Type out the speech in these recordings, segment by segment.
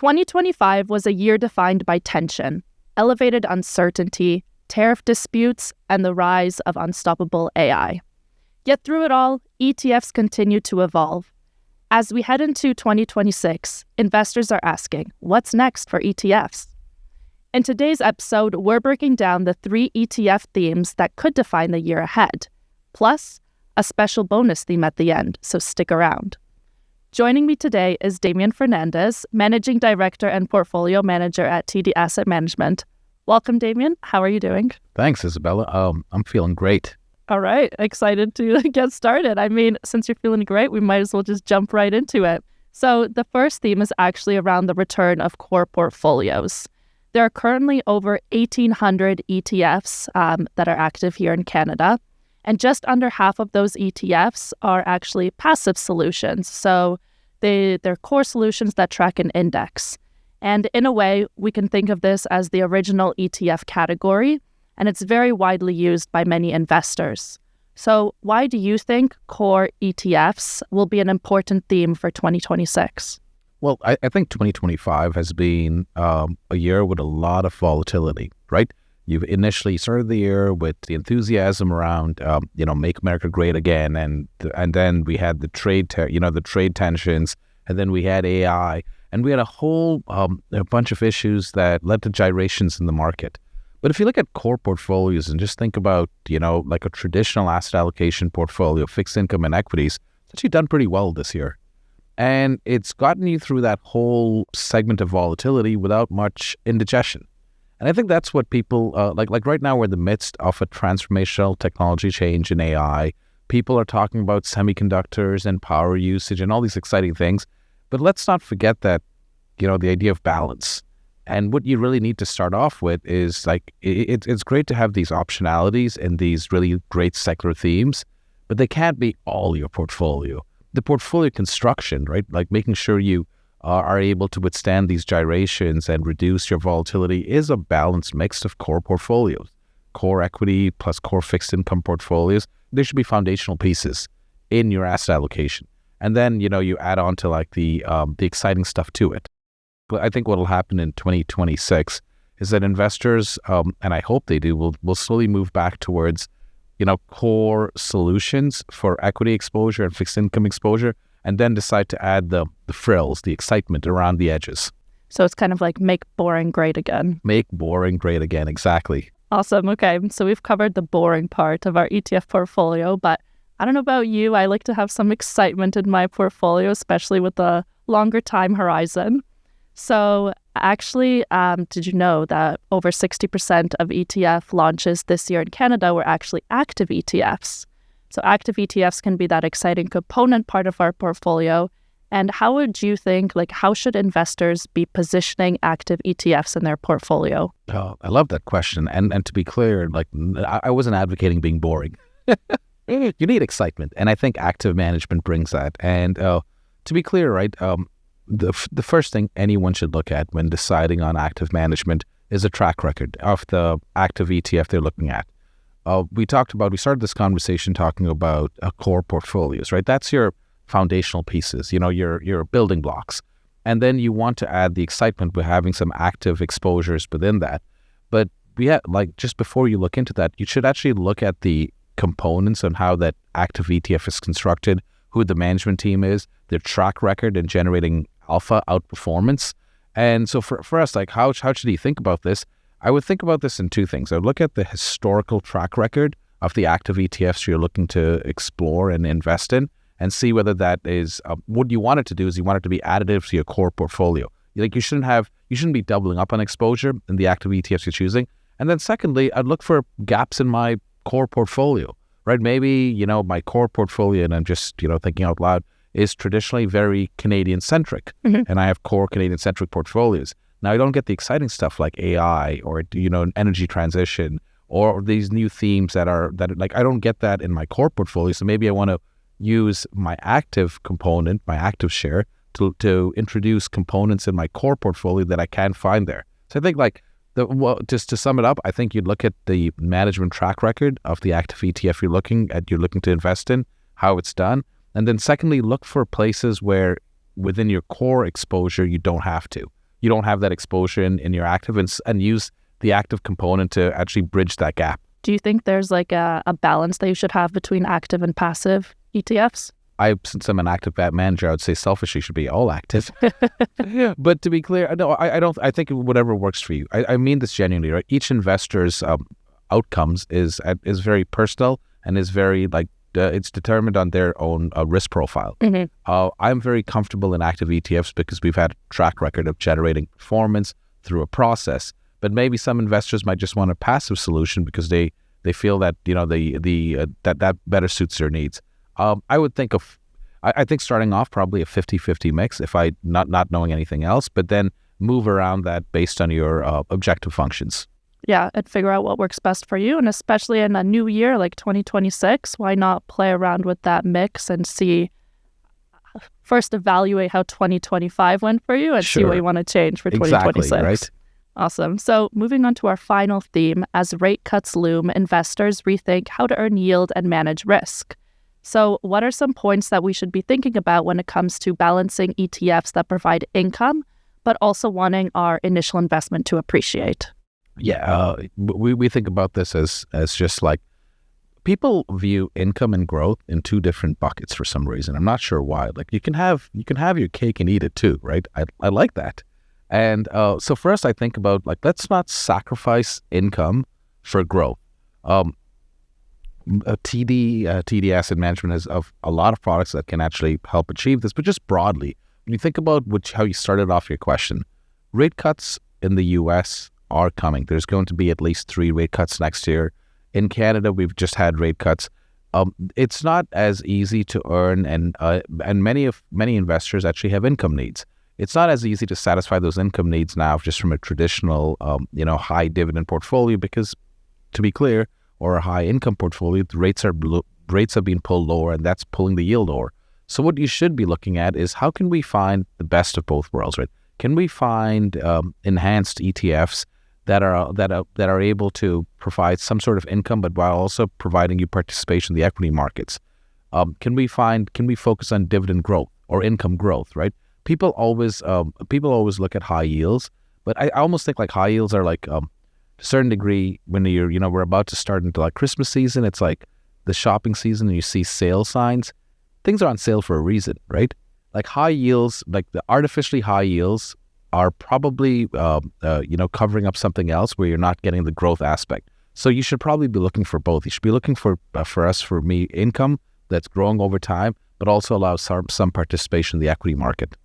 2025 was a year defined by tension, elevated uncertainty, tariff disputes, and the rise of unstoppable AI. Yet through it all, ETFs continue to evolve. As we head into 2026, investors are asking, what's next for ETFs? In today's episode, we're breaking down the 3 ETF themes that could define the year ahead, plus a special bonus theme at the end, so stick around. Joining me today is Damian Fernandes, Managing Director and Portfolio Manager at TD Asset Management. Welcome, Damian. How are you doing? Thanks, Isabela. I'm feeling great. All right. Excited to get started. I mean, since you're feeling great, we might as well just jump right into it. So the first theme is actually around the return of core portfolios. There are currently over 1,800 ETFs that are active here in Canada, and just under half of those ETFs are actually passive solutions. So they're core solutions that track an index. And in a way, we can think of this as the original ETF category, and it's very widely used by many investors. So why do you think core ETFs will be an important theme for 2026? Well, I think 2025 has been a year with a lot of volatility, right? You've initially started the year with the enthusiasm around, make America great again, and then we had the trade tensions, and then we had AI, and we had a whole a bunch of issues that led to gyrations in the market. But if you look at core portfolios and just think about, like a traditional asset allocation portfolio, fixed income and equities, it's actually done pretty well this year. And it's gotten you through that whole segment of volatility without much indigestion. And I think that's what people, like right now we're in the midst of a transformational technology change in AI. People are talking about semiconductors and power usage and all these exciting things. But let's not forget that, the idea of balance. And what you really need to start off with is it's great to have these optionalities and these really great secular themes, but they can't be all your portfolio. The portfolio construction, right? Like making sure you are able to withstand these gyrations and reduce your volatility is a balanced mix of core portfolios. Core equity plus core fixed income portfolios, they should be foundational pieces in your asset allocation. And then, you add on to the exciting stuff to it. I think what will happen in 2026 is that investors, and I hope they do, will slowly move back towards core solutions for equity exposure and fixed income exposure, and then decide to add the frills, the excitement around the edges. So it's kind of like make boring great again. Make boring great again, exactly. Awesome. Okay, so we've covered the boring part of our ETF portfolio, but I don't know about you, I like to have some excitement in my portfolio, especially with a longer time horizon. So actually, did you know that over 60% of ETF launches this year in Canada were actually active ETFs? So active ETFs can be that exciting component part of our portfolio. And how would you think, how should investors be positioning active ETFs in their portfolio? Oh, I love that question. And to be clear, I wasn't advocating being boring. You need excitement. And I think active management brings that. And to be clear, right, the first thing anyone should look at when deciding on active management is a track record of the active ETF they're looking at. We started this conversation talking about core portfolios, right? That's your foundational pieces, your building blocks. And then you want to add the excitement with having some active exposures within that. But just before you look into that, you should actually look at the components and how that active ETF is constructed, who the management team is, their track record in generating alpha outperformance. And so for us, how should you think about this? I would think about this in two things. I would look at the historical track record of the active ETFs you're looking to explore and invest in, and see whether that is what you want it to do is you want it to be additive to your core portfolio. You shouldn't be doubling up on exposure in the active ETFs you're choosing. And then secondly, I'd look for gaps in my core portfolio, right? Maybe, my core portfolio, and I'm just, thinking out loud, is traditionally very Canadian-centric, and I have core Canadian-centric portfolios. Now, I don't get the exciting stuff like AI or, energy transition or these new themes that I don't get that in my core portfolio. So maybe I want to use my active component, my active share, to introduce components in my core portfolio that I can't find there. So I think just to sum it up, I think you'd look at the management track record of the active ETF you're looking to invest in, how it's done. And then secondly, look for places where within your core exposure, you don't have to. you don't have that exposure in your active, and use the active component to actually bridge that gap. Do you think there's like a balance that you should have between active and passive ETFs? Since I'm an active manager, I would say selfishly should be all active. But to be clear, no, I don't. I think whatever works for you. I mean this genuinely, right? Each investor's outcomes is very personal and is very it's determined on their own risk profile. I'm very comfortable in active ETFs because we've had a track record of generating performance through a process. But maybe some investors might just want a passive solution because they feel that that better suits their needs. I would think I think starting off probably a 50-50 mix if I not knowing anything else, but then move around that based on your objective functions. Yeah, and figure out what works best for you. And especially in a new year like 2026, why not play around with that mix and first evaluate how 2025 went for you and see what you want to change for 2026. Exactly, right? Awesome. So moving on to our final theme, as rate cuts loom, investors rethink how to earn yield and manage risk. So what are some points that we should be thinking about when it comes to balancing ETFs that provide income, but also wanting our initial investment to appreciate? Yeah, we think about this as just like people view income and growth in two different buckets for some reason. I'm not sure why. Like you can have your cake and eat it too, right? I like that. And so for us, I think about let's not sacrifice income for growth. TD Asset Management has a lot of products that can actually help achieve this, but just broadly, when you think about how you started off your question, rate cuts in the U.S. are coming. There's going to be at least 3 rate cuts next year. In Canada, we've just had rate cuts. It's not as easy to earn, and many investors actually have income needs. It's not as easy to satisfy those income needs now just from a traditional, high dividend portfolio because, to be clear, or a high income portfolio, the rates are being pulled lower, and that's pulling the yield lower. So what you should be looking at is how can we find the best of both worlds, right? Can we find enhanced ETFs that are able to provide some sort of income, but while also providing you participation in the equity markets? Can we focus on dividend growth or income growth, right? People always look at high yields, but I almost think high yields are to a certain degree when we're about to start into Christmas season. It's like the shopping season, and you see sale signs. Things are on sale for a reason, right? Like high yields, like the artificially high yields, are probably covering up something else where you're not getting the growth aspect. So you should probably be looking for both. You should be looking for me, income that's growing over time, but also allows some participation in the equity market.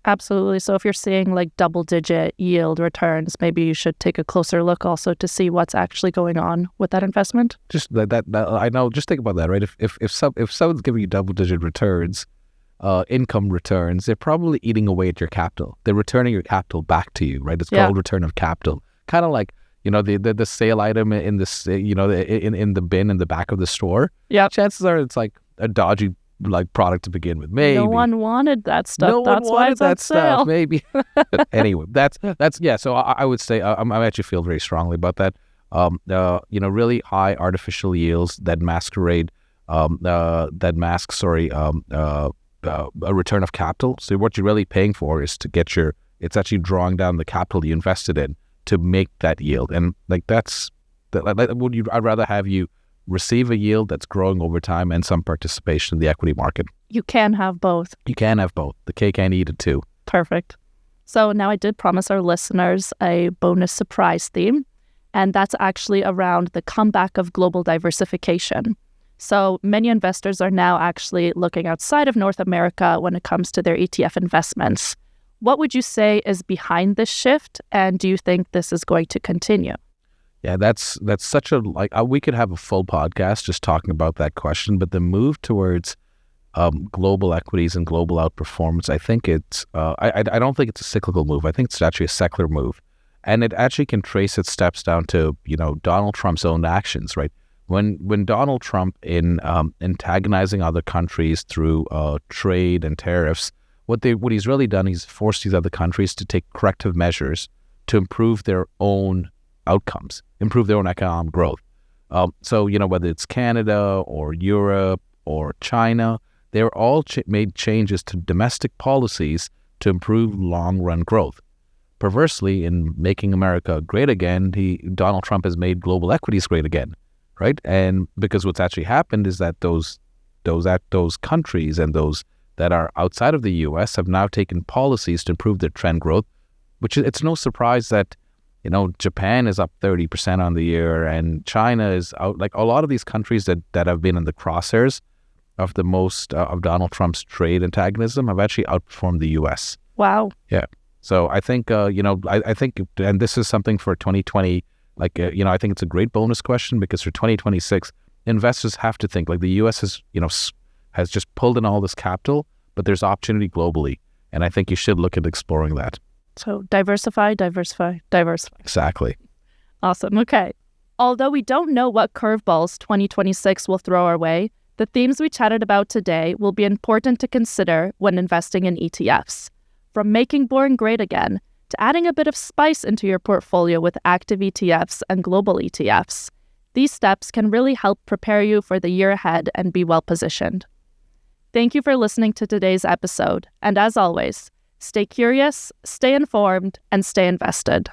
Absolutely. So if you're seeing double-digit yield returns, maybe you should take a closer look also to see what's actually going on with that investment. Just that I know. Just think about that, right? If someone's giving you double-digit returns, income returns, they're probably eating away at your capital. They're returning your capital back to you, right? It's called return of capital. Kind of like the sale item in this in the bin in the back of the store. Yeah. Chances are it's like a dodgy product to begin with. Maybe no one wanted that stuff. No that's one why wanted it's that on sale. stuff. Maybe. Anyway, that's yeah. So I would say I actually feel very strongly about that. Really high artificial yields that masquerade a return of capital. So what you're really paying for is to get it's actually drawing down the capital you invested in to make that yield. And I'd rather have you receive a yield that's growing over time and some participation in the equity market. You can have both. You can have both. The cake and eat it too. Perfect. So now I did promise our listeners a bonus surprise theme, and that's actually around the comeback of global diversification. So many investors are now actually looking outside of North America when it comes to their ETF investments. What would you say is behind this shift, and do you think this is going to continue? Yeah, that's such a we could have a full podcast just talking about that question, but the move towards global equities and global outperformance, I think it's I don't think it's a cyclical move. I think it's actually a secular move, and it actually can trace its steps down to Donald Trump's own actions, right? When Donald Trump in antagonizing other countries through trade and tariffs, what he's really done, he's forced these other countries to take corrective measures to improve their own outcomes, improve their own economic growth. So whether it's Canada or Europe or China, they're all made changes to domestic policies to improve long-run growth. perversely, in making America great again, Donald Trump has made global equities great again, right? And because what's actually happened is that those countries and those that are outside of the U.S. have now taken policies to improve their trend growth, which it's no surprise that, Japan is up 30% on the year, and China is out. Like a lot of these countries that have been in the crosshairs of the most of Donald Trump's trade antagonism have actually outperformed the U.S. Wow. Yeah. So I think, I think, and this is something for 2020, I think it's a great bonus question, because for 2026, investors have to think, like, the U.S. has just pulled in all this capital, but there's opportunity globally. And I think you should look at exploring that. So diversify. Exactly. Awesome. Okay. Although we don't know what curveballs 2026 will throw our way, the themes we chatted about today will be important to consider when investing in ETFs. From making boring great again, to adding a bit of spice into your portfolio with active ETFs and global ETFs. These steps can really help prepare you for the year ahead and be well positioned. Thank you for listening to today's episode, and as always, stay curious, stay informed, and stay invested.